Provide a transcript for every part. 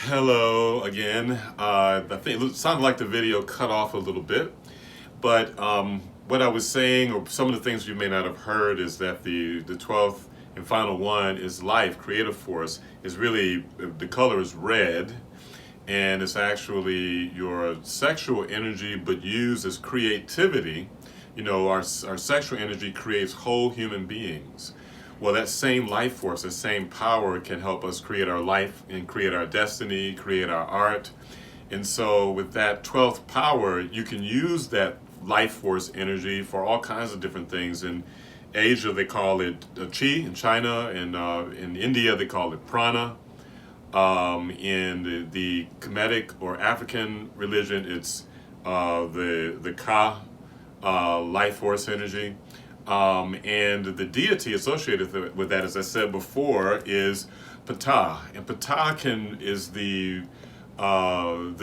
Hello again. I think it sounded like the video cut off a little bit, but what I was saying, or some of the things you may not have heard, is that the 12th and final one is life, creative force. Is really the color is red, and it's actually your sexual energy, but used as creativity. Our sexual energy creates whole human beings. Well, that same life force, that same power can help us create our life and create our destiny, create our art. And so, with that 12th power, you can use that life force energy for all kinds of different things. In Asia, they call it chi. In China and in India, they call it prana. In the Kemetic or African religion, it's the ka, life force energy. And the deity associated with that, as I said before, is Ptah. And is the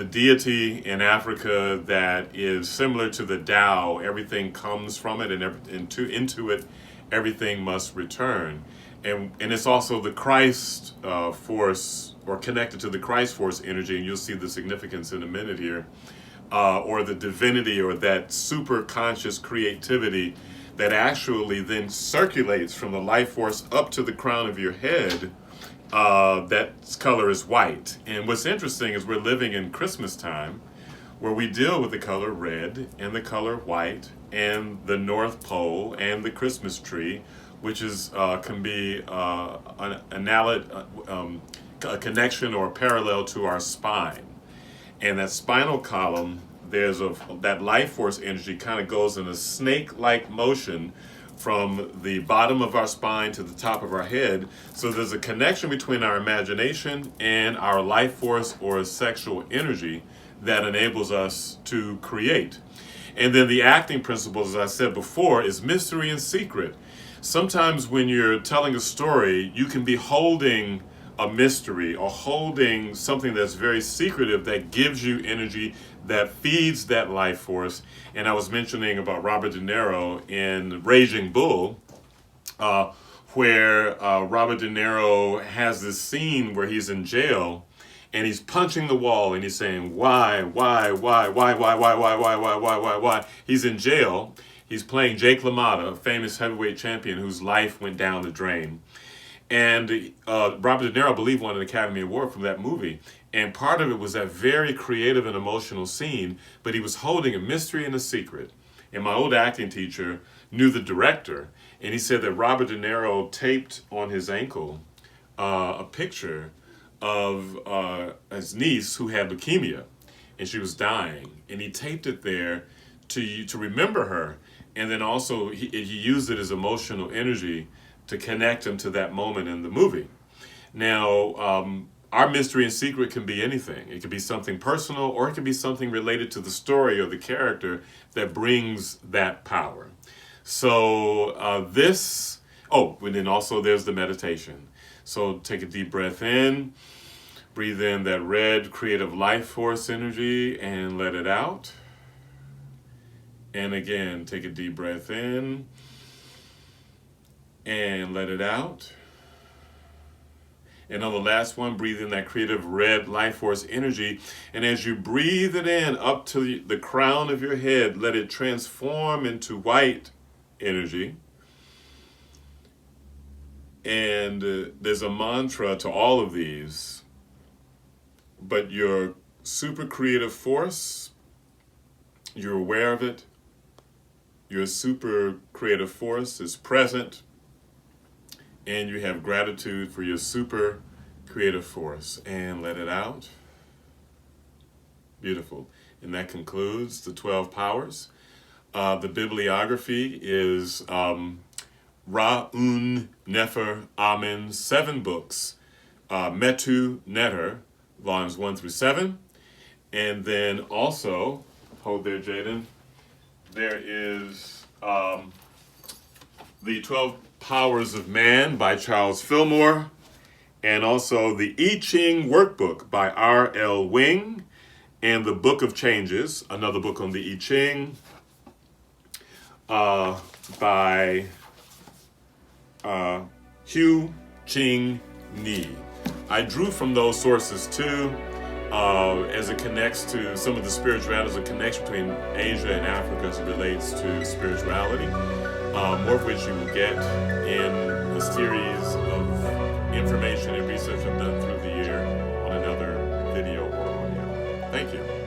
deity in Africa that is similar to the Tao. Everything comes from it, and into it, everything must return. And it's also the Christ force, or connected to the Christ force energy, and you'll see the significance in a minute here, or the divinity, or that super conscious creativity that actually then circulates from the life force up to the crown of your head. That color is white. And what's interesting is we're living in Christmas time, where we deal with the color red and the color white and the North Pole and the Christmas tree, which is can be a connection or a parallel to our spine. And that spinal column, that life force energy kind of goes in a snake-like motion from the bottom of our spine to the top of our head. So there's a connection between our imagination and our life force or sexual energy that enables us to create. And then the acting principle, as I said before, is mystery and secret. Sometimes when you're telling a story, you can be holding a mystery or holding something that's very secretive that gives you energy that feeds that life force. And I was mentioning about Robert De Niro in Raging Bull, where Robert De Niro has this scene where he's in jail and he's punching the wall and he's saying, why? He's in jail. He's playing Jake LaMotta, a famous heavyweight champion whose life went down the drain. And Robert De Niro, I believe, won an Academy Award from that movie. And part of it was that very creative and emotional scene, but he was holding a mystery and a secret. And my old acting teacher knew the director, and he said that Robert De Niro taped on his ankle a picture of his niece who had leukemia, and she was dying. And he taped it there to remember her. And then also he used it as emotional energy to connect him to that moment in the movie. Now, our mystery and secret can be anything. It could be something personal, or it could be something related to the story or the character that brings that power. So and then also there's the meditation. So take a deep breath in, breathe in that red creative life force energy and let it out. And again, take a deep breath in and let it out. And on the last one, breathe in that creative red life force energy. And as you breathe it in up to the crown of your head, let it transform into white energy. And there's a mantra to all of these. But your super creative force, you're aware of it. Your super creative force is present, and you have gratitude for your super creative force. And let it out. Beautiful. And that concludes the 12 powers. The bibliography is Ra'un Nefer Amen, 7 books. Metu Neter, volumes 1 through 7. And then also, hold there, Jaden, there is The 12 Powers of Man by Charles Fillmore, and also the I Ching Workbook by R.L. Wing, and the Book of Changes, another book on the I Ching by Hugh Ching Ni. I drew from those sources too, as it connects to some of the spirituality, there's a connection between Asia and Africa as it relates to spirituality, more of which you will get in a series of information and research I've done through the year on another video or audio. Thank you.